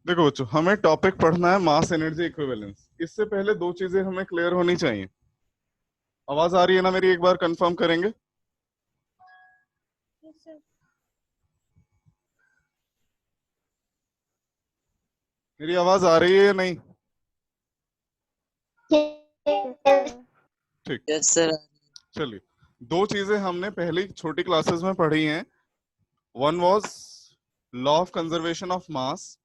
देखो बच्चों, हमें टॉपिक पढ़ना है मास एनर्जी इक्विवेलेंस। इससे पहले दो चीजें हमें क्लियर होनी चाहिए। आवाज आ रही है ना मेरी? एक बार कंफर्म करेंगे। मेरी आवाज आ रही है या नहीं? ठीक, यस सर। चलिए। दो चीजें हमने पहली छोटी क्लासेस में पढ़ी हैं। One was law of conservation of mass,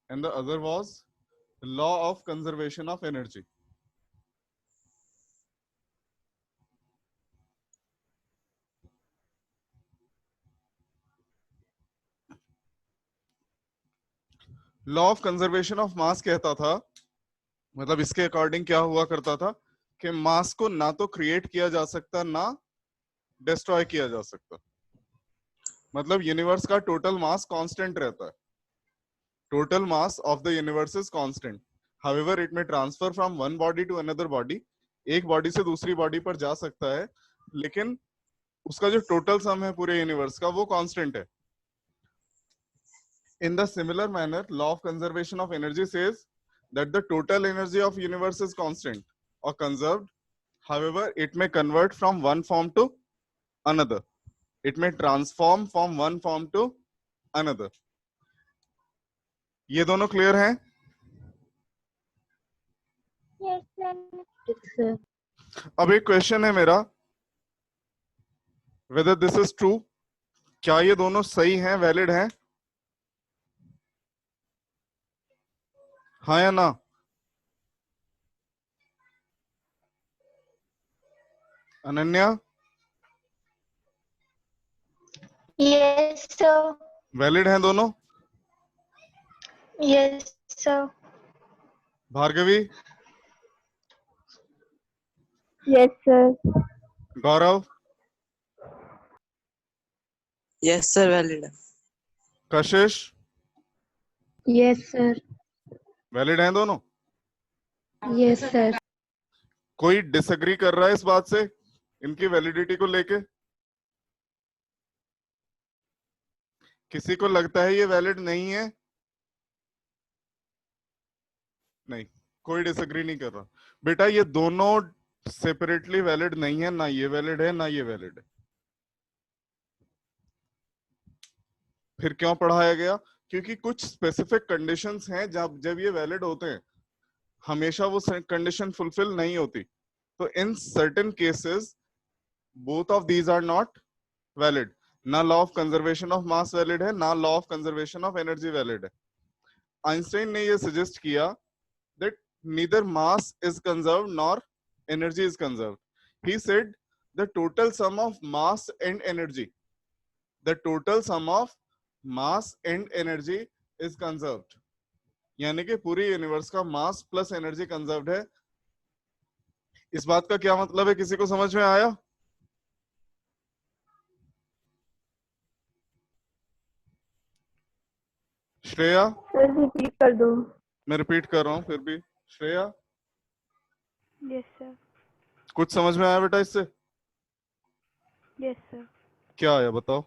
and the other was law of conservation of energy. Law of conservation of मास कहता था, मतलब इसके अकॉर्डिंग क्या हुआ करता था कि मास को ना तो क्रिएट किया जा सकता ना डिस्ट्रॉय किया जा सकता। मतलब यूनिवर्स का टोटल मास कांस्टेंट रहता है। Total mass of the universe is constant. However it may transfer from one body to another body, एक बॉडी से दूसरी बॉडी पर जा सकता है, लेकिन उसका जो टोटल सम है पूरे यूनिवर्स का वो कांस्टेंट है। In the similar manner, law of conservation of energy says that the total energy of universe is constant or conserved. However, it may convert from one form to another. It may transform from one form to another. ये दोनों clear हैं? Yes, sir. अब एक question है मेरा, whether this is true, क्या ये दोनों सही हैं, वैलिड हैं? हाँ या ना? Ananya, Yes, sir. वैलिड हैं दोनों? Yes, sir. Bhargavi, Yes, sir. गौरव, यस सर वैलिड है। कशिश, Yes, sir. वैलिड हैं दोनों? Yes, sir. कोई डिसएग्री कर रहा है इस बात से, इनकी वैलिडिटी को लेके? किसी को लगता है ये वैलिड नहीं है? नहीं, कोई डिसएग्री नहीं कर रहा। बेटा ये दोनों सेपरेटली वैलिड नहीं है, ना ये वैलिड है ना ये वैलिड है। फिर क्यों पढ़ाया गया? क्योंकि कुछ स्पेसिफिक कंडीशंस हैं जब जब ये वैलिड होते हैं, हमेशा वो कंडीशन फुलफिल नहीं होती। तो in certain cases both of these are not valid. ना law of conservation of mass valid है, ना law of conservation of energy valid है। आइंस्टाइन ने ये सजेस्ट किया that neither mass is conserved nor energy is conserved. He said the total sum of mass and energy, the total sum of mass and energy is conserved. यानी कि पूरी universe का mass plus energy conserved है। इस बात का क्या मतलब है, किसी को समझ में आया? श्रेया, सर रिपीट कर दो। मैं रिपीट कर रहा हूं फिर भी। Shreya, yes sir. कुछ समझ में आया बेटा इससे? Yes sir. क्या आया बताओ?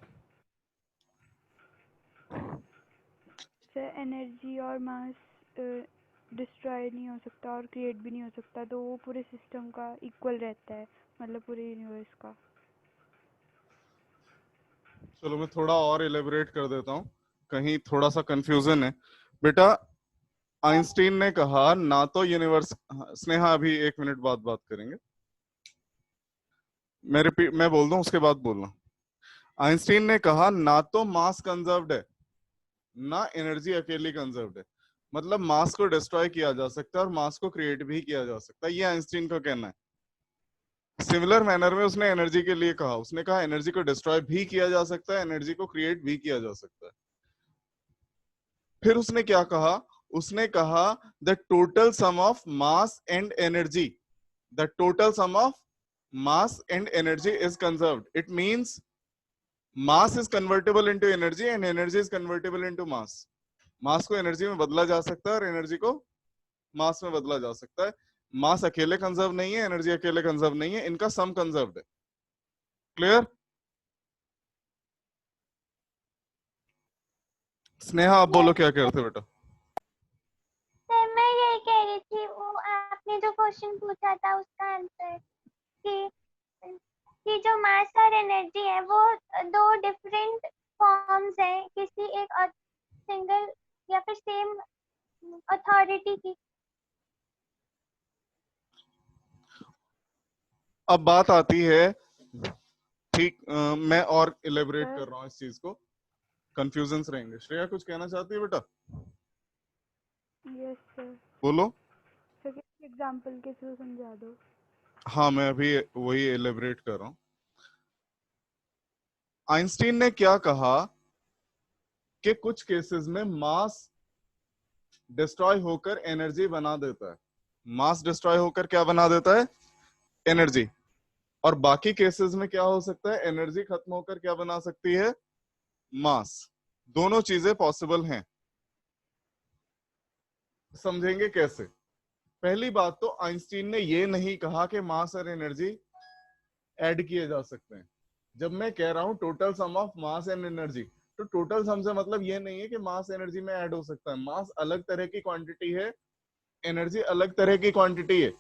सर एनर्जी और मास डिस्ट्रॉय नहीं हो सकता और क्रिएट भी नहीं हो सकता, तो वो पूरे सिस्टम का इक्वल रहता है, मतलब पूरे यूनिवर्स का। चलो मैं थोड़ा और इलेबोरेट कर देता हूं, कहीं थोड़ा सा कंफ्यूजन है। बेटा आइंस्टीन ने कहा ना तो यूनिवर्स, स्नेहा अभी 1 मिनट बाद बात करेंगे, मैं बोल दूं उसके बाद बोलना। आइंस्टीन ने कहा ना तो मास कंजर्व्ड है ना एनर्जी अकेली कंजर्व्ड है। मतलब मास को डिस्ट्रॉय किया जा सकता है और मास को क्रिएट भी किया जा सकता है, ये आइंस्टीन का कहना है। सिमिलर मैनर में उसने एनर्जी के लिए कहा, उसने कहा एनर्जी को डिस्ट्रॉय भी किया जा सकता है, एनर्जी को क्रिएट भी किया जा सकता है। फिर उसने क्या कहा? उसने कहा the total sum of mass and energy, the total sum of mass and energy is conserved. It means mass is convertible into energy and energy is convertible into mass. मास को एनर्जी में बदला जा सकता है और एनर्जी को मास में बदला जा सकता है। मास अकेले कंजर्व नहीं है, एनर्जी अकेले कंजर्व नहीं है, इनका सम कंजर्व्ड है। क्लियर? स्नेहा आप बोलो क्या कह रहे थे बेटा? सर मैं यही कह रही थी, वो आपने जो क्वेश्चन पूछा था उसका आंसर, कि कि जो मास और एनर्जी है वो दो डिफरेंट फॉर्म्स हैं किसी एक सिंगल या फिर सेम अथॉरिटी की। अब बात आती है, ठीक, मैं और इलेबोरेट सर कर रहा हूँ इस चीज को, कंफ्यूजन्स रहेंगे। श्रेया कुछ कहना चाहती है बेटा? Yes sir. बोलो। सर एग्जांपल के थ्रू समझा दो। हाँ मैं अभी वही इलेबोरेट कर रहा हूँ। आइंस्टीन ने क्या कहा कि कुछ केसेस में मास डिस्ट्रॉय होकर एनर्जी बना देता है। मास डिस्ट्रॉय होकर क्या बना देता है? एनर्जी। और बाकी केसेस में क्या हो सकता है? एनर्जी खत्म होकर क्या बना सकती है? मास। दोनों चीजें पॉसिबल हैं। समझेंगे कैसे? पहली बात तो आइंस्टीन ने ये नहीं कहा कि मास और एनर्जी ऐड किए जा सकते हैं। जब मैं कह रहा हूं total sum of mass and energy, तो टोटल सम से मतलब ये नहीं है कि मास एनर्जी में ऐड हो सकता है। मास अलग तरह की क्वांटिटी है, एनर्जी अलग तरह की क्वांटिटी है।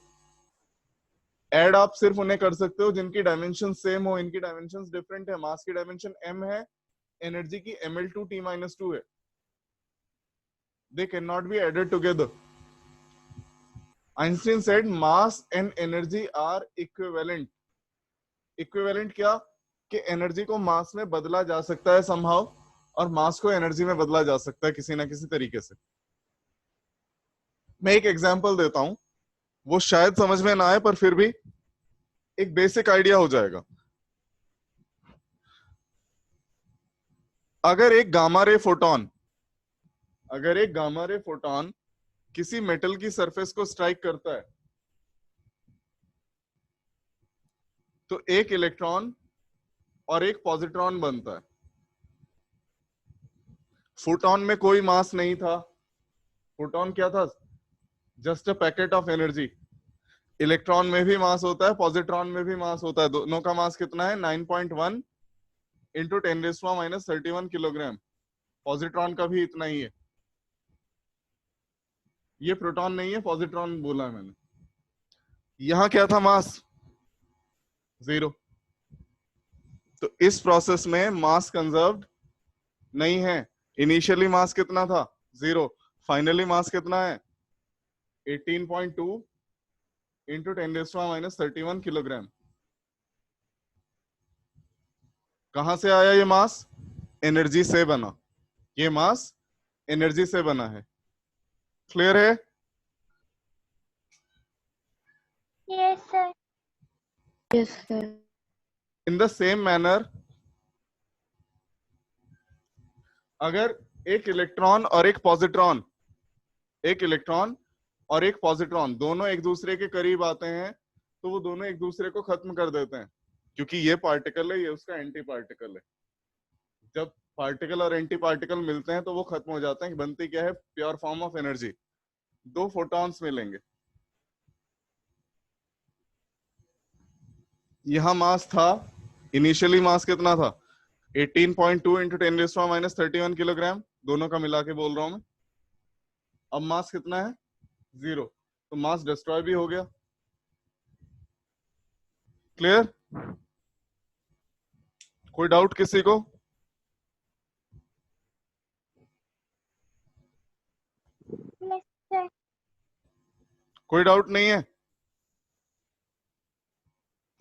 ऐड आप सिर्फ उन्हें कर सकते हो जिनकी डायमेंशन सेम हो। इनकी डायमेंशन डिफरेंट है। मास की डायमेंशन m है, एनर्जी की ml2t-2 है। They can not be added together. Einstein said mass and energy are equivalent. Equivalent क्या? कि एनर्जी को मास में बदला जा सकता है समहाउ, और मास को एनर्जी में बदला जा सकता है किसी ना किसी तरीके से। मैं एक एग्जांपल देता हूं, वो शायद समझ में ना आए पर फिर भी एक बेसिक आइडिया हो जाएगा। अगर एक गामा रे फोटोन, अगर एक गामा रे फोटोन किसी मेटल की सरफेस को स्ट्राइक करता है, तो एक इलेक्ट्रॉन और एक पॉजिट्रॉन बनता है। फोटोन में कोई मास नहीं था। फोटोन क्या था? Just a packet of energy. Electron में भी मास होता है, पॉजिट्रॉन में भी मास होता है। दोनों का मास कितना है? 9.1 इंटू 10⁻³ किलोग्राम। पॉजिट्रॉन का भी इतना ही है। ये प्रोटॉन नहीं है, पॉजिट्रॉन बोला है मैंने। यहां क्या था? मास 0। तो इस प्रोसेस में मास कंजर्व्ड नहीं है। इनिशियली मास कितना था? 0। फाइनली मास कितना है? 18.2 इंटू 10⁻³ किलोग्राम। कहां से आया ये मास? एनर्जी से बना। ये मास एनर्जी से बना है। क्लियर है? Yes sir. Yes sir. In the same manner, अगर एक इलेक्ट्रॉन और एक पॉजिट्रॉन, एक इलेक्ट्रॉन और एक पॉजिट्रॉन दोनों एक दूसरे के करीब आते हैं, तो वो दोनों एक दूसरे को खत्म कर देते हैं, क्योंकि ये पार्टिकल है, ये उसका एंटी पार्टिकल है। जब पार्टिकल और एंटी पार्टिकल मिलते हैं तो वो खत्म हो जाते हैं। बनती क्या है? Pure form of energy. दो फोटॉन्स मिलेंगे। यहां मास था, इनिशियली मास कितना था? 18.2 इंटू 10⁻³ किलोग्राम। दोनों का मिला के बोल रहा हूं मैं। अब मास कितना है? 0। तो मास डिस्ट्रॉय भी हो गया। क्लियर? कोई डाउट किसी को? Yes sir. कोई डाउट नहीं है?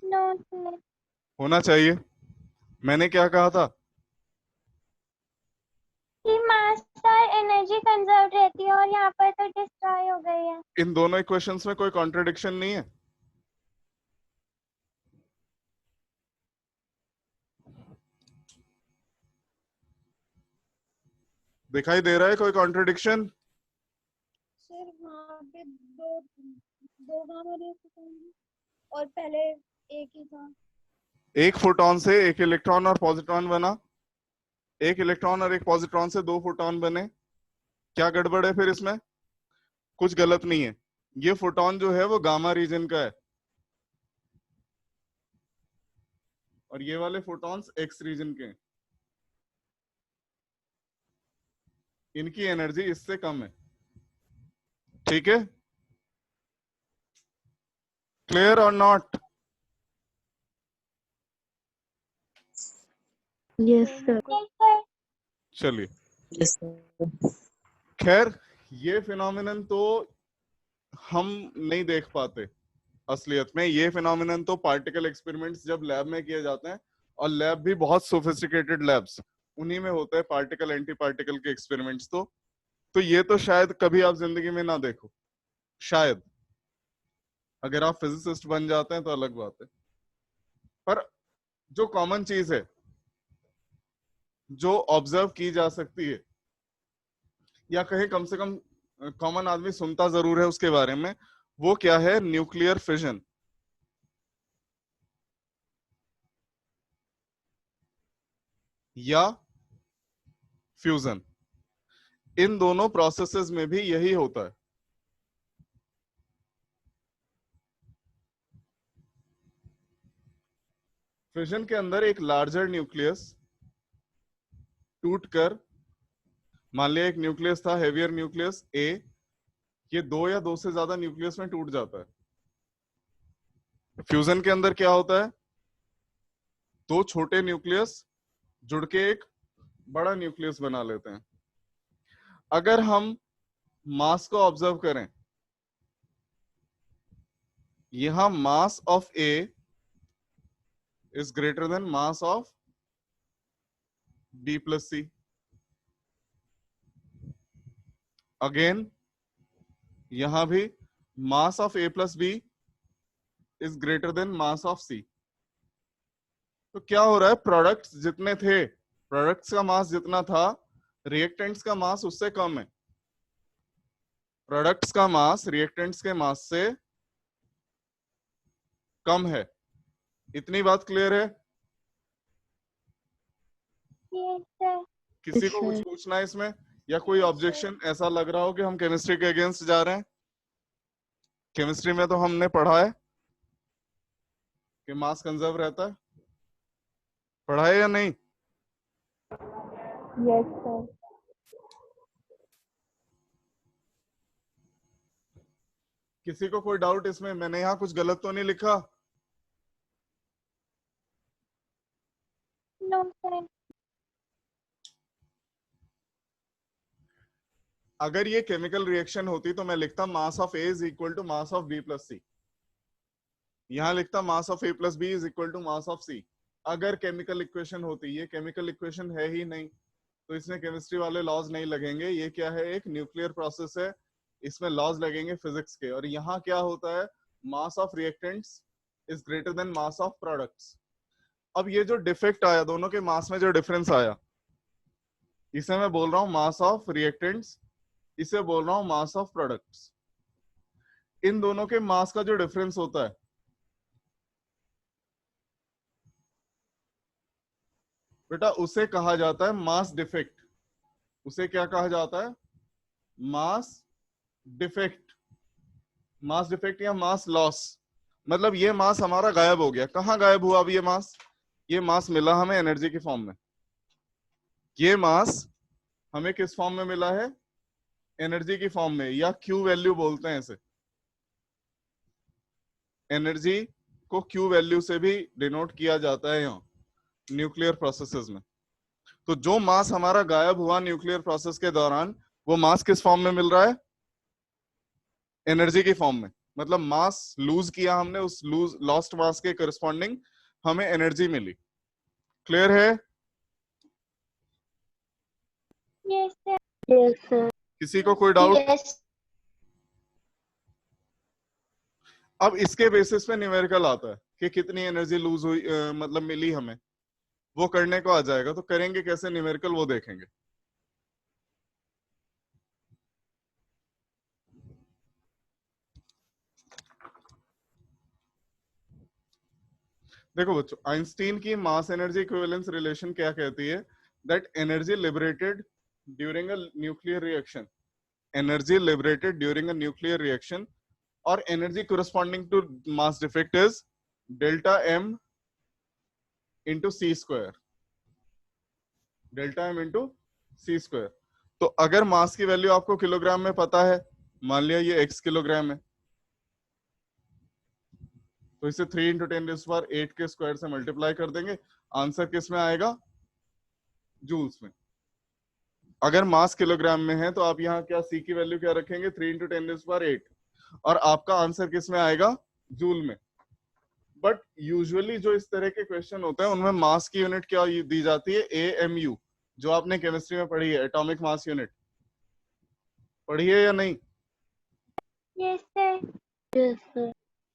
No sir. होना चाहिए। मैंने क्या कहा था? कि मास और एनर्जी कंजर्व रहती है और यहाँ पर तो डिस्ट्रॉय हो गई है। इन दोनों इक्वेशंस में कोई कॉन्ट्रडिक्शन नहीं है। दिखाई दे रहा है कोई कॉन्ट्रडिक्शन? सर वहाँ पे दो दो गामा रे फोटॉन और पहले एक ही था। एक फोटॉन से एक इलेक्ट्रॉन और पॉजिट्रॉन बना, एक इलेक्ट्रॉन और एक पॉजिट्रॉन से दो फोटॉन बने। क्या गड़बड़ है फिर इसमें? कुछ गलत नहीं है। ये फोटॉन जो है वो गामा रीजन का है, और ये वाले फोटॉन्स एक्स रीजन के हैं। इनकी एनर्जी इससे कम है। ठीक है, क्लियर और नॉट? Yes, sir sir. मेरे को yes sir, चलिए, Yes, sir. खैर ये फिनोमिनन तो हम नहीं देख पाते असलियत में। ये फिनोमिनन तो पार्टिकल एक्सपेरिमेंट्स जब लैब में किए जाते हैं, और लैब भी बहुत सोफिस्टिकेटेड लैब्स, उन्हीं में होते हैं पार्टिकल एंटी पार्टिकल के एक्सपेरिमेंट्स। तो ये तो शायद कभी आप जिंदगी में ना देखो, शायद। अगर आप फिजिसिस्ट बन जाते हैं तो अलग बात है। पर जो कॉमन चीज है जो ऑब्जर्व की जा सकती है, या कहे कम से कम कॉमन आदमी सुनता जरूर है उसके बारे में, वो क्या है? Nuclear fission. या फ्यूजन। इन दोनों प्रोसेसेस में भी यही होता है। फिजन के अंदर एक लार्जर न्यूक्लियस टूटकर, मान लिया एक न्यूक्लियस था, हेवियर न्यूक्लियस ए, ये दो या दो से ज्यादा न्यूक्लियस में टूट जाता है। फ्यूजन के अंदर क्या होता है? दो छोटे न्यूक्लियस जुड़ के एक बड़ा न्यूक्लियस बना लेते हैं। अगर हम मास को ऑब्जर्व करें, यहां mass of A is greater than mass of B plus C. Again यहां भी mass of A plus B is greater than mass of C. तो क्या हो रहा है? प्रोडक्ट्स जितने थे, प्रोडक्ट्स का मास जितना था, रिएक्टेंट्स का मास उससे कम है। प्रोडक्ट्स का मास रिएक्टेंट्स के मास से कम है। इतनी बात क्लियर है? yes sir, किसी Yes, को कुछ sir. पूछना है इसमें, या कोई ऑब्जेक्शन? ऐसा लग रहा हो कि हम केमिस्ट्री के अगेंस्ट जा रहे हैं? केमिस्ट्री में तो हमने पढ़ा है कि मास कंजर्व रहता है, पढ़ा है या नहीं? Yes sir. किसी को कोई डाउट इसमें? मैंने यहाँ कुछ गलत तो नहीं लिखा? no sir, अगर ये केमिकल रिएक्शन होती तो मैं लिखता mass of A is equal to mass of B plus C. यहां लिखता mass of A plus B is equal to mass of C. अगर केमिकल इक्वेशन होती, ये केमिकल इक्वेशन है ही नहीं, तो इसमें केमिस्ट्री वाले लॉज नहीं लगेंगे। ये क्या है? एक न्यूक्लियर प्रोसेस है, इसमें लॉज लगेंगे फिजिक्स के। और यहाँ क्या होता है? Mass of reactants is greater than mass of products. अब ये जो डिफेक्ट आया, दोनों के मास में जो डिफरेंस आया, इसे मैं बोल रहा हूं मास ऑफ रिएक्टेंट्स, इसे बोल रहा हूं मास ऑफ प्रोडक्ट्स। इन दोनों के मास का जो डिफरेंस होता है, बेटा उसे कहा जाता है मास डिफेक्ट। उसे क्या कहा जाता है? Mass defect. मास डिफेक्ट या मास लॉस। मतलब ये मास हमारा गायब हो गया। कहाँ गायब हुआ अब ये मास? ये मास मिला हमें एनर्जी की फॉर्म में। ये मास हमें किस फॉर्म में मिला है? एनर्जी की फॉर्म में, या क्यू वैल्यू बोलते हैं इसे। एनर्जी को क्यू वैल्यू से भी डिनोट किया जाता है यहाँ न्यूक्लियर प्रोसेसेस में। तो जो मास हमारा गायब हुआ न्यूक्लियर प्रोसेस के दौरान, वो मास किस फॉर्म में मिल रहा है? एनर्जी की फॉर्म में। मतलब मास लूज किया हमने, उस लूज लॉस्ट मास के करस्पॉन्डिंग हमें एनर्जी मिली। क्लियर है? yes sir, Yes, sir. किसी को कोई डाउट? yes अब इसके बेसिस पे न्यूमेरिकल आता है कि कितनी एनर्जी लूज हुई, मतलब मिली हमें, वो करने को आ जाएगा। तो करेंगे कैसे न्यूमेरिकल, वो देखेंगे। देखो बच्चों, आइंस्टीन की मास एनर्जी इक्विवेलेंस रिलेशन क्या कहती है? That energy liberated during a nuclear reaction, energy liberated during a nuclear reaction, और energy corresponding to mass defect is delta m into c square, delta m into c square। तो अगर मास की value आपको kilogram में पता है, मान लिया ये x किलोग्राम है, तो इसे 3 इंटू 10⁸ के स्क्वायर से मल्टीप्लाई कर देंगे, आंसर किस में आएगा? जूल्स में। अगर मास किलोग्राम में है तो आप यहाँ क्या c की वैल्यू क्या रखेंगे? 3 इंटू 10⁸, और आपका आंसर किस में आएगा? जूल में। बट यूजुअली जो इस तरह के क्वेश्चन होते हैं उनमें मास की यूनिट क्या दी जाती है? AMU, जो आपने केमिस्ट्री में पढ़ी है, एटॉमिक मास यूनिट, पढ़ी है या नहीं? Yes sir. Yes, sir.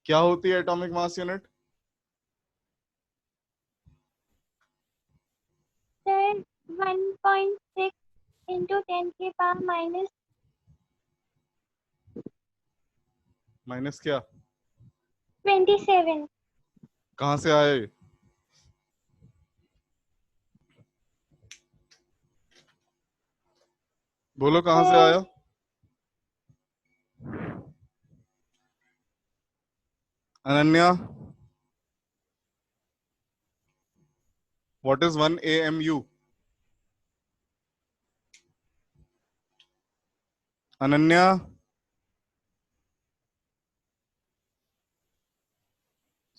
क्या होती है atomic mass unit? Sir 1.6 into 10 के पावर माइनस क्या? -27। कहां से आया ये? बोलो कहां से आया? Ananya, what is 1 AMU? Ananya,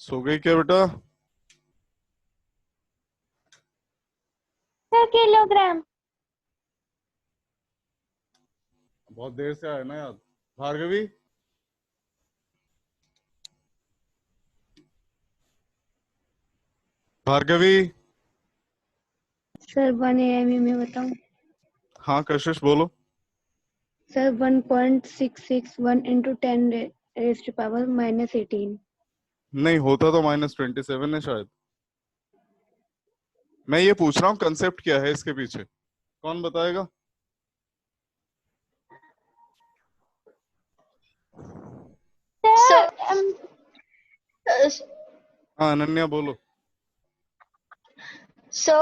सो गई क्या बेटा? Sir kilogram. बहुत देर से आया ना याद। भार्गवी, भार्गवी। सर 1 AMU में बताऊं? हाँ कशिश बोलो। Sir 1.661 into 10 raised to power -18। नहीं होता तो -27 है शायद। मैं ये पूछ रहा हूँ कंसेप्ट क्या है इसके पीछे, कौन बताएगा? सर Uh, हाँ अनन्या बोलो। so,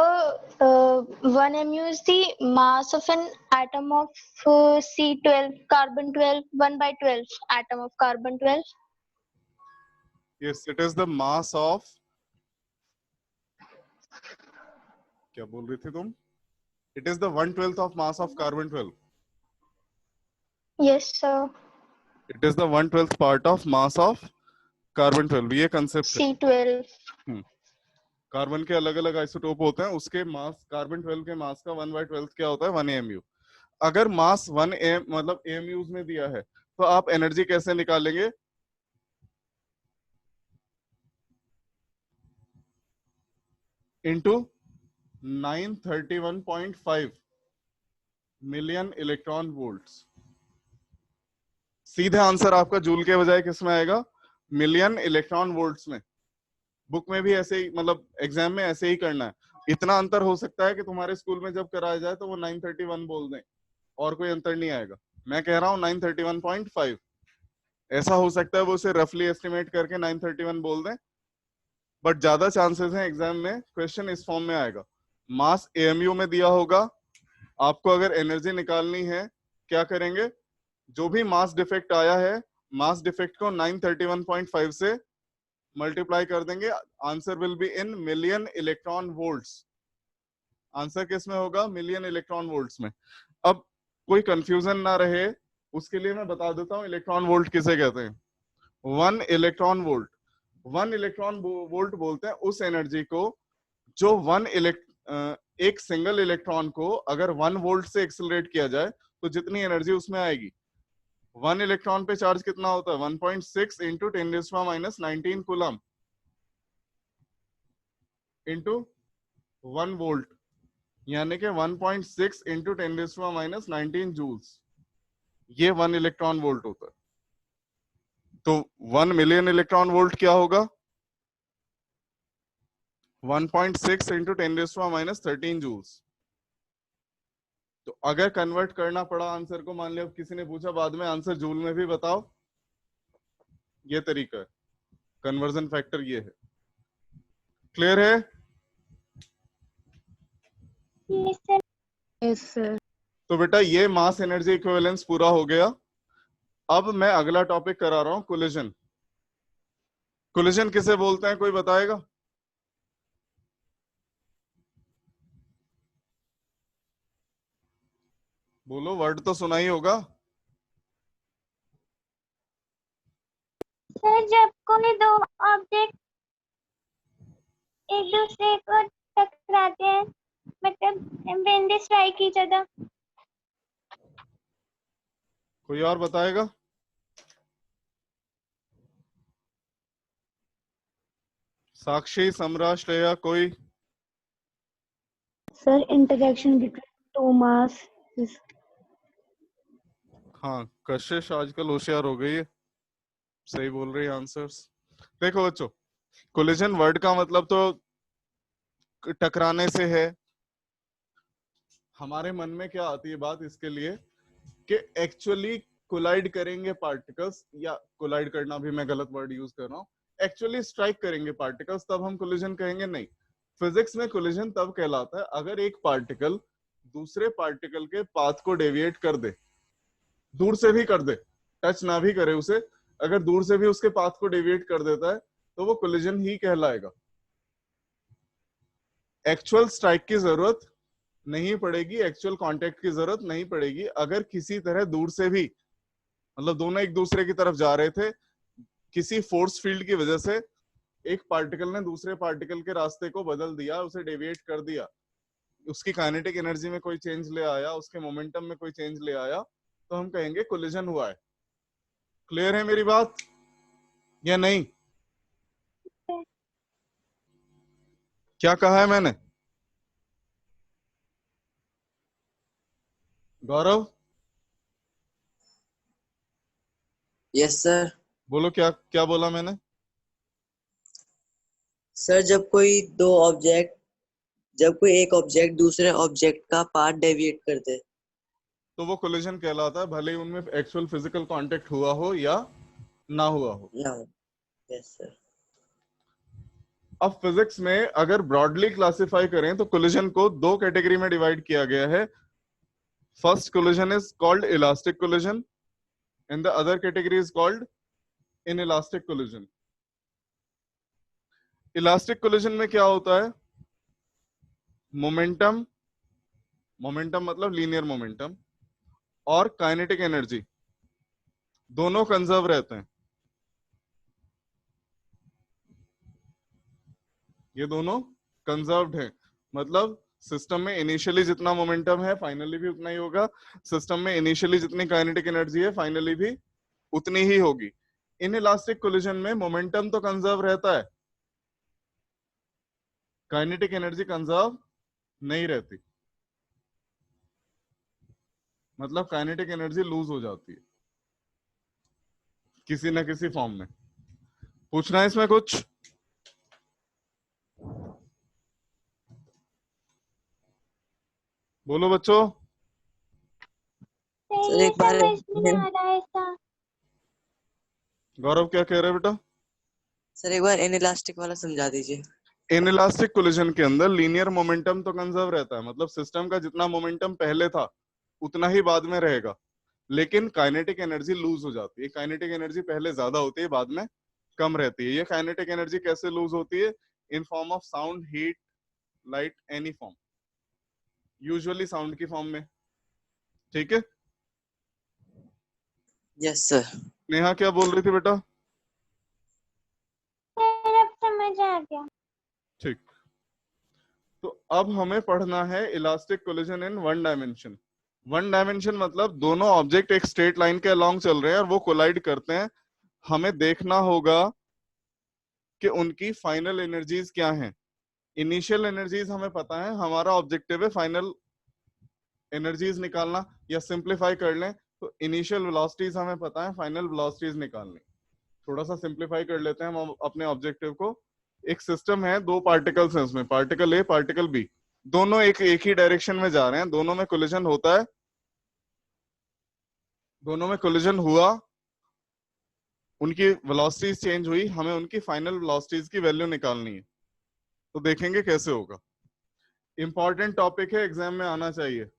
1 mu is the mass of an atom of C12, carbon 12, 1/12 atom of carbon 12. Yes, it is the mass of, क्या बोल रही थी तुम? It is the 1/12 of mass of carbon 12। Yes, sir. It is the 1/12 part of mass of carbon 12, ये concept है। C12. Carbon के अलग अलग आइसोटोप होते हैं, उसके मास, कार्बन 12 के मास का 1/12 क्या होता है? 1 AMU। अगर मास 1 AM मतलब AMUs में दिया है तो आप एनर्जी कैसे निकालेंगे? Into 931.5 million electron volts. सीधे आंसर आपका जूल के बजाय किस में आएगा? मिलियन इलेक्ट्रॉन वोल्ट्स में। बुक में भी ऐसे ही, मतलब एग्जाम में ऐसे ही करना है। इतना अंतर हो सकता है कि तुम्हारे स्कूल में जब कराया जाए तो वो 931 बोल दें, और कोई अंतर नहीं आएगा। मैं कह रहा हूँ 931.5, ऐसा हो सकता है वो उसे रफली एस्टिमेट करके 931 बोल दें, बट ज्यादा चांसेस हैं एग्जाम में क्वेश्चन इस फॉर्म में आएगा। मास AMU में दिया होगा, आपको अगर एनर्जी निकालनी है क्या करेंगे? जो भी मास डिफेक्ट आया है, मास डिफेक्ट को 931.5 से मल्टीप्लाई कर देंगे, answer will be in million electron volts. Answer किस में होगा? मिलियन इलेक्ट्रॉन वोल्ट्स में। अब कोई कंफ्यूजन ना रहे उसके लिए मैं बता देता हूं इलेक्ट्रॉन वोल्ट किसे कहते हैं। 1 इलेक्ट्रॉन वोल्ट, 1 इलेक्ट्रॉन वोल्ट बोलते हैं उस एनर्जी को जो एक सिंगल इलेक्ट्रॉन को अगर 1 वोल्ट से एक्सेलरेट किया जाए तो जितनी एनर्जी उसमें आएगी। 1 इलेक्ट्रॉन पे चार्ज कितना होता है? 1.6 इंटू 10⁻⁹ कूलम इंटू 1 वोल्ट, यानी कि 1.6 इंटू 10⁻⁹ जूल्स। ये 1 इलेक्ट्रॉन वोल्ट होता है। तो 1 मिलियन इलेक्ट्रॉन वोल्ट क्या होगा? 1.6 इंटू 10⁻⁻13 जूल्स। तो अगर कन्वर्ट करना पड़ा आंसर को, मान लिया किसी ने पूछा बाद में आंसर जूल में भी बताओ, ये तरीका है, कन्वर्जन फैक्टर ये है। क्लियर है? Yes sir. Yes, sir. तो बेटा ये मास एनर्जी इक्विवेलेंस पूरा हो गया। अब मैं अगला टॉपिक करा रहा हूं, कोलिजन। कोलिजन किसे बोलते हैं, कोई बताएगा? बोलो, वर्ड तो सुना ही होगा। सर जब कोई दो ऑब्जेक्ट एक दूसरे को टकराते हैं, मतलब when they strike each other. कोई और बताएगा? साक्षी, समरा, श्रेया, कोई? Sir, interaction between two masses. हाँ, कशिश आजकल होशियार हो गई है, सही बोल रही है आंसर्स। देखो बच्चों, कोलिजन वर्ड का मतलब तो टकराने से है। हमारे मन में क्या आती है बात इसके लिए कि एक्चुअली कोलाइड करेंगे पार्टिकल्स, या कोलाइड करना भी मैं गलत वर्ड यूज कर रहा हूँ, एक्चुअली स्ट्राइक करेंगे पार्टिकल्स, तब हम कोलिजन कहेंगे। नहीं, फिजिक्स में कोलिजन तब कहलाता है अगर एक पार्टिकल दूसरे पार्टिकल के पाथ को डेविएट कर दे, दूर से भी कर दे, टच ना भी करे उसे, अगर दूर से भी उसके पाथ को डेविएट कर देता है तो वो कोलिजन ही कहलाएगा। एक्चुअल स्ट्राइक की जरूरत नहीं पड़ेगी, एक्चुअल कांटेक्ट की जरूरत नहीं पड़ेगी। अगर किसी तरह दूर से भी, मतलब दोनों एक दूसरे की तरफ जा रहे थे, किसी फोर्स फील्ड की वजह से एक पार्टिकल ने दूसरे पार्टिकल के रास्ते को बदल दिया, उसे डेविएट कर दिया, उसकी काइनेटिक एनर्जी में कोई चेंज ले आया, उसके मोमेंटम में कोई चेंज ले आया, तो हम कहेंगे कोलिजन हुआ है। क्लियर है मेरी बात या नहीं? क्या कहा है मैंने? गौरव यस सर। बोलो, क्या क्या बोला मैंने? सर जब कोई एक ऑब्जेक्ट दूसरे ऑब्जेक्ट का पाथ डेविएट कर दे तो वो कोलिजन कहलाता है, भले ही उनमें एक्चुअल फिजिकल कांटेक्ट हुआ हो या ना हुआ हो। ना। Yes sir. अब फिजिक्स में अगर ब्रॉडली क्लासिफाई करें तो कोलिजन को दो कैटेगरी में डिवाइड किया गया है। First collision is called elastic collision and the other category is called inelastic collision. Elastic collision में क्या होता है? मोमेंटम मतलब लीनियर मोमेंटम और काइनेटिक एनर्जी दोनों कंजर्व रहते हैं। ये दोनों कंजर्व्ड है, मतलब सिस्टम में इनिशियली जितना मोमेंटम है फाइनली भी उतना ही होगा, सिस्टम में इनिशियली जितनी काइनेटिक एनर्जी है फाइनली भी उतनी ही होगी। इन इलास्टिक कोलिजन में मोमेंटम तो कंजर्व रहता है, काइनेटिक एनर्जी कंजर्व नहीं रहती, मतलब काइनेटिक एनर्जी लूज हो जाती है किसी ना किसी फॉर्म में। पूछना है इसमें कुछ? बोलो बच्चों। सर ये एक बार समझ नहीं आ रहा है ऐसा। गौरव क्या कह रहे हैं बेटा? सर एक बार इनइलास्टिक वाला समझा दीजिए। इनइलास्टिक कोलिजन के अंदर लीनियर मोमेंटम तो कंजर्व रहता है, मतलब सिस्टम का जितना मोमेंटम पहले था उतना ही बाद में रहेगा, लेकिन काइनेटिक एनर्जी लूज हो जाती है। काइनेटिक एनर्जी पहले ज्यादा होती है, बाद में कम रहती है। ये काइनेटिक एनर्जी कैसे लूज होती है? In form of sound, heat, light, any form, usually sound की फॉर्म में। ठीक है, यस सर। नेहा क्या बोल रही थी बेटा? सर अब समझ आ गया। ठीक, तो अब हमें पढ़ना है elastic collision in one dimension. One dimension मतलब दोनों ऑब्जेक्ट एक स्ट्रेट लाइन के अलोंग चल रहे हैं और वो कोलाइड करते हैं। हमें देखना होगा कि उनकी फाइनल एनर्जीज क्या हैं। इनिशियल एनर्जीज हमें पता है, हमारा ऑब्जेक्टिव है फाइनल एनर्जीज निकालना, या सिंप्लीफाई कर लें तो इनिशियल वेलोसिटीज हमें पता है, फाइनल वेलोसिटीज निकालनी। थोड़ा सा सिंप्लीफाई कर लेते हैं हम अपने ऑब्जेक्टिव को। एक सिस्टम है, दो पार्टिकल्स हैं उसमें, पार्टिकल ए पार्टिकल बी, दोनों एक ही डायरेक्शन में जा रहे हैं, दोनों में कोलिजन होता है, दोनों में कोलिजन हुआ, उनकी वेलोसिटीज चेंज हुई, हमें उनकी फाइनल वेलोसिटीज की वैल्यू निकालनी है। तो देखेंगे कैसे होगा। इंपॉर्टेंट टॉपिक है, एग्जाम में आना चाहिए।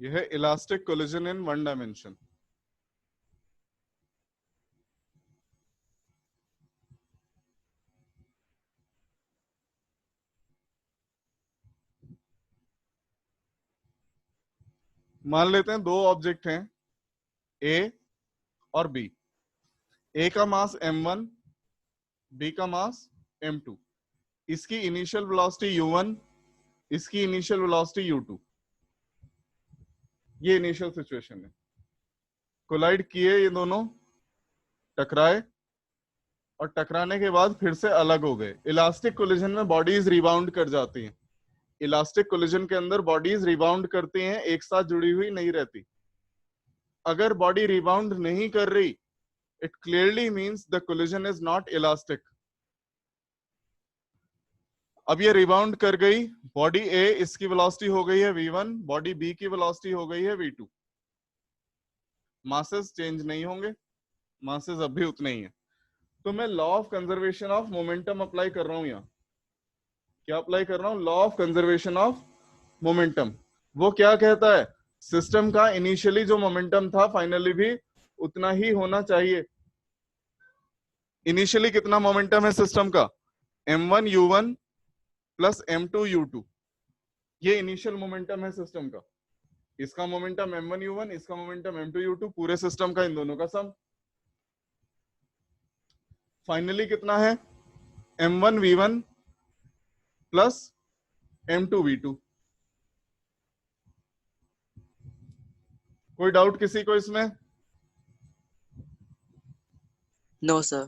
यह है elastic collision in one dimension. मान लेते हैं दो ऑब्जेक्ट हैं ए और बी, ए का मास m1, बी का मास m2, इसकी इनिशियल वेलोसिटी u1, इसकी इनिशियल वेलोसिटी u2। ये इनिशियल सिचुएशन है। कोलाइड किए ये दोनों, टकराए और टकराने के बाद फिर से अलग हो गए। इलास्टिक कोलिजन में बॉडीज रिबाउंड कर जाती हैं। इलास्टिक कोलिजन के अंदर बॉडीज रिबाउंड करती हैं, एक साथ जुड़ी हुई नहीं रहती। अगर बॉडी रिबाउंड नहीं कर रही, it clearly means the collision is not elastic. अब ये रिबाउंड कर गई, बॉडी ए इसकी वेलोसिटी हो गई है v1, बॉडी बी की वेलोसिटी हो गई है v2। मासेस चेंज नहीं होंगे, मासेस अब भी उतने ही है। तो मैं law of conservation of momentum apply कर रहा हूं यहाँ। क्या अप्लाई कर रहा हूं? Law of conservation of momentum. वो क्या कहता है? सिस्टम का इनिशियली जो मोमेंटम था फाइनली भी उतना ही होना चाहिए। इनिशियली कितना मोमेंटम है सिस्टम का? m1 u1 plus m2 u2। ये इनिशियल मोमेंटम है सिस्टम का। इसका मोमेंटम m1 u1, इसका मोमेंटम m2 u2, पूरे सिस्टम का इन दोनों का सम। फाइनली कितना है? m1 v1 plus m2 v2। कोई डाउट किसी को इसमें? No sir.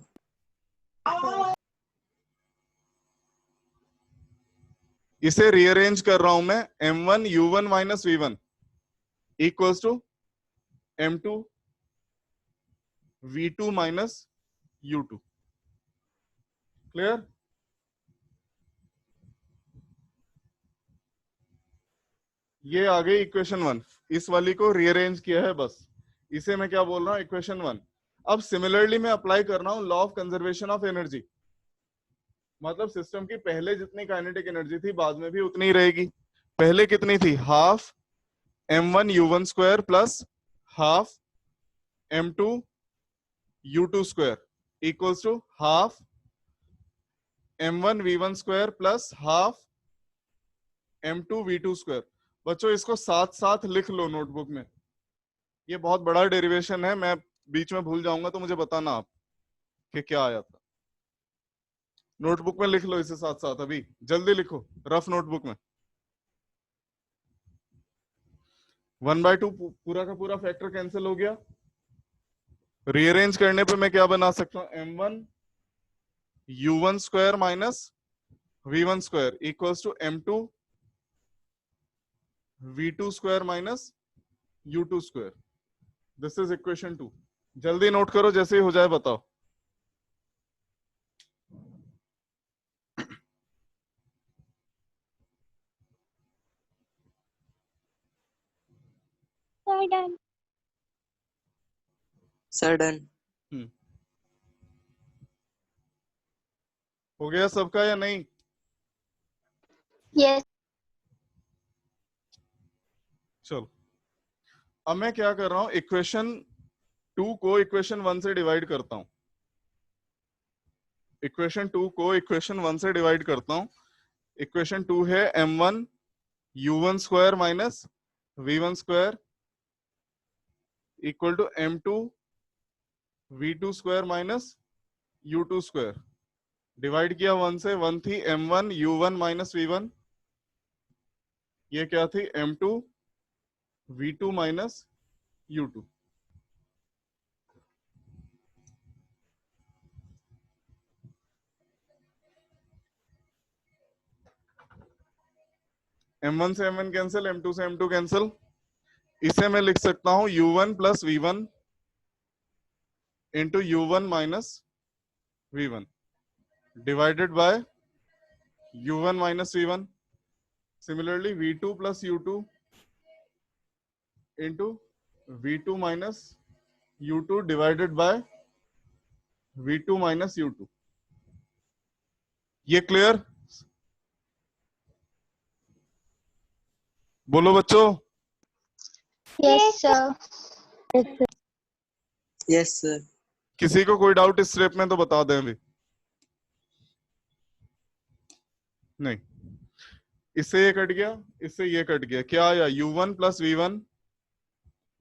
इसे रीअरेंज कर रहा हूं मैं, m1 u1 minus v1 equals to m2 v2 minus u2। Clear? ये आ गई इक्वेशन 1। इस वाली को रीअरेंज किया है बस। इसे मैं क्या बोल रहा हूं? इक्वेशन 1। अब सिमिलरली मैं अप्लाई कर रहा हूं law of conservation of energy. मतलब सिस्टम की पहले जितनी काइनेटिक एनर्जी थी बाद में भी उतनी ही रहेगी। पहले कितनी थी? Half m1 u1 square plus half m2 u2 square equals to half m1 v1 square plus half m2 v2 square. बच्चों इसको साथ साथ लिख लो नोटबुक में। ये बहुत बड़ा डेरिवेशन है, मैं बीच में भूल जाऊंगा तो मुझे बताना आप कि क्या आया था। नोटबुक में लिख लो इसे साथ साथ, अभी जल्दी लिखो रफ नोटबुक में। 1/2 पूरा का पूरा फैक्टर कैंसिल हो गया। रीअरेंज करने पे मैं क्या बना सकता हूं? m1 u1 square minus v1 square equals to m2 v2 square minus u2 square. This is equation 2। जल्दी नोट करो, जैसे ही हो जाए बताओ। Sir done. Sir done. हो गया सबका या नहीं? Yes. चलो अब मैं क्या कर रहा हूं? इक्वेशन 2 को इक्वेशन 1 से डिवाइड करता हूं। इक्वेशन 2 को इक्वेशन 1 से डिवाइड करता हूं। इक्वेशन 2 है m1 u1 square minus v1 square equal to m2 v2 square minus u2 square. Divide किया 1 से, 1 थी m1 u1 माइनस v1, ये क्या थी? m2 v2 minus u2। m1 से m1 कैंसिल, m2 से m2 कैंसिल। इसे मैं लिख सकता हूं u1 plus v1 into u1 minus v1 divided by u1 minus v1। Similarly v2 plus u2 into v2 minus u2 divided by v2 minus u2। ये clear? बोलो बच्चों। Yes, sir. Yes sir. किसी को कोई डाउट इस step में तो बता दें अभी। नहीं, इससे ये कट गया, इससे ये कट गया। क्या आया? u1 plus v1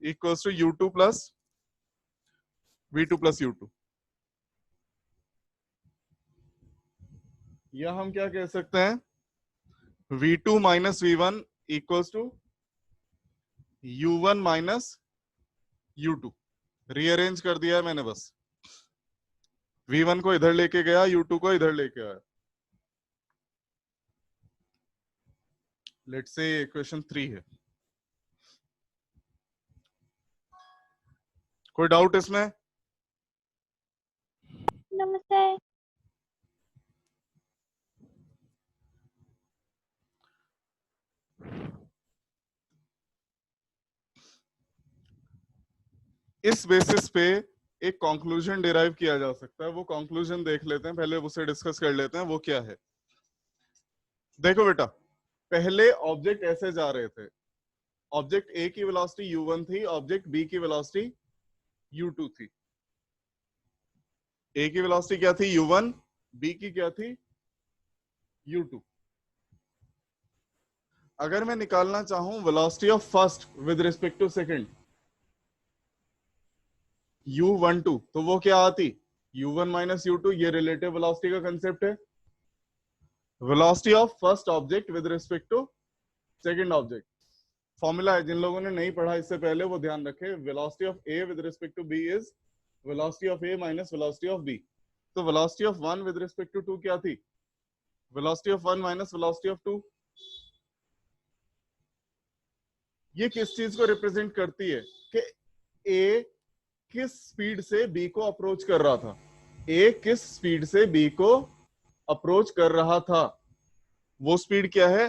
equals to U2 plus V2 plus U2। या हम क्या कह सकते हैं, V2 minus V1 equals to U1 minus U2। Rearrange कर दिया है मैंने बस, V1 को इधर लेके गया, U2 को इधर लेके आया। लेट्स से क्वेश्चन 3 है। कोई डाउट इसमें? नमस्ते। इस बेसिस पे एक कंक्लूजन डिराइव किया जा सकता है। वो कंक्लूजन देख लेते हैं, पहले उसे डिस्कस कर लेते हैं। वो क्या है, देखो बेटा, पहले ऑब्जेक्ट ऐसे जा रहे थे, ऑब्जेक्ट ए की वेलोसिटी u1 थी, ऑब्जेक्ट बी की वेलोसिटी u2 थी। ए की वेलोसिटी क्या थी, u1, बी की क्या थी, u2। अगर मैं निकालना चाहूं velocity of first with respect to second, u12, तो वो क्या आती, u1 माइनस u2। ये रिलेटिव वेलोसिटी का कंसेप्ट है। Velocity of first object with respect to second object, formula है, जिन लोगों ने नहीं पढ़ा इससे पहले वो ध्यान रखे। Velocity of A with respect to B is velocity of A minus velocity of B. तो velocity of 1 with respect to 2 क्या थी, velocity of 1 minus velocity of 2। ये किस चीज को रिप्रेजेंट करती है कि ए किस स्पीड से बी को अप्रोच कर रहा था, ए किस स्पीड से बी को अप्रोच कर रहा था। वो स्पीड क्या है,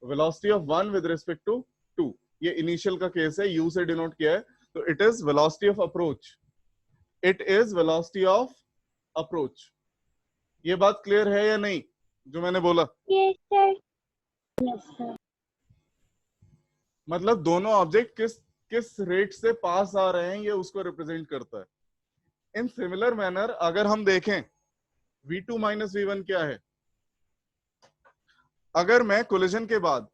velocity of 1 with respect to 2। ये इनिशियल का केस है, यू से डिनोट किया है, तो it is velocity of approach, it is velocity of approach. ये बात क्लियर है या नहीं जो मैंने बोला? Yes sir. Yes, sir. मतलब दोनों ऑब्जेक्ट किस रेट से पास आ रहे हैं, ये उसको रिप्रेजेंट करता है। इन सिमिलर मैनर अगर हम देखें V2 माइनस V1 क्या है, अगर मैं कोलिजन के बाद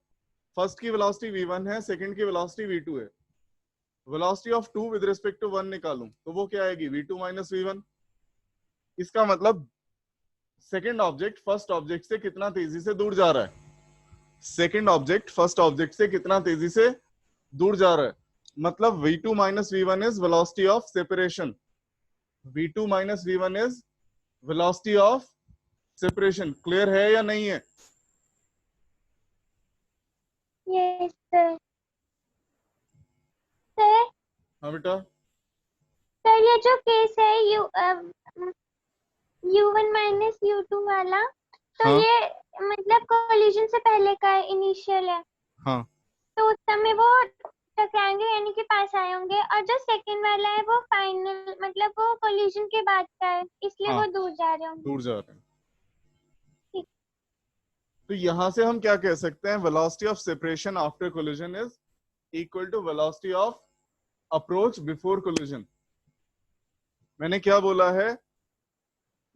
फर्स्ट की वेलोसिटी V1 है, सेकंड की वेलोसिटी V2 है, velocity of 2 with respect to 1 निकालूं तो वो क्या आएगी, V2 माइनस V1। इसका मतलब सेकंड ऑब्जेक्ट फर्स्ट ऑब्जेक्ट से कितना तेजी से दूर जा रहा है, सेकंड ऑब्जेक्ट फर्स्ट ऑब्जेक्ट से कितना तेजी से दूर जा रहा है। मतलब V2 minus V1 is velocity of separation, V2 minus V1 is velocity of separation. Clear है या नहीं है? Yes sir. सर हाँ बेटा, सर ये जो केस है U1 माइनस U2 वाला, तो हाँ। ये मतलब कोलिजन से पहले का इनिशियल है। हाँ, तो उस समय वो टकराएंगे यानी कि पास आए होंगे, और जो सेकंड वाला है वो फाइनल मतलब वो कोलिजन के बाद का है, इसलिए हाँ। वो दूर जा रहे होंगे। दूर जा रहे हैं। ठीक। तो यहां से हम क्या कह सकते हैं, velocity of separation after collision is equal to velocity of approach before collision. मैंने क्या बोला है,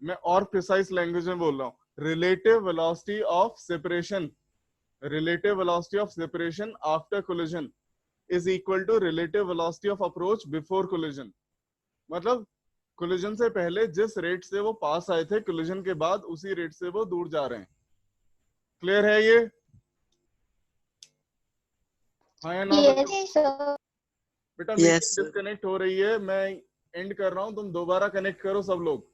मैं और प्रिसाइज लैंग्वेज में बोल रहा हूं, relative velocity of separation, relative velocity of separation after collision is equal to relative velocity of approach before collision. मतलब कोलिजन से पहले जिस रेट से वो पास आए थे, कोलिजन के बाद उसी रेट से वो दूर जा रहे हैं। क्लियर है ये? हाँ या ना? Yes, sir. बेटा Yes, sir. डिस्कनेक्ट हो रही है, मैं एंड कर रहा हूं, तुम दोबारा कनेक्ट करो सब लोग।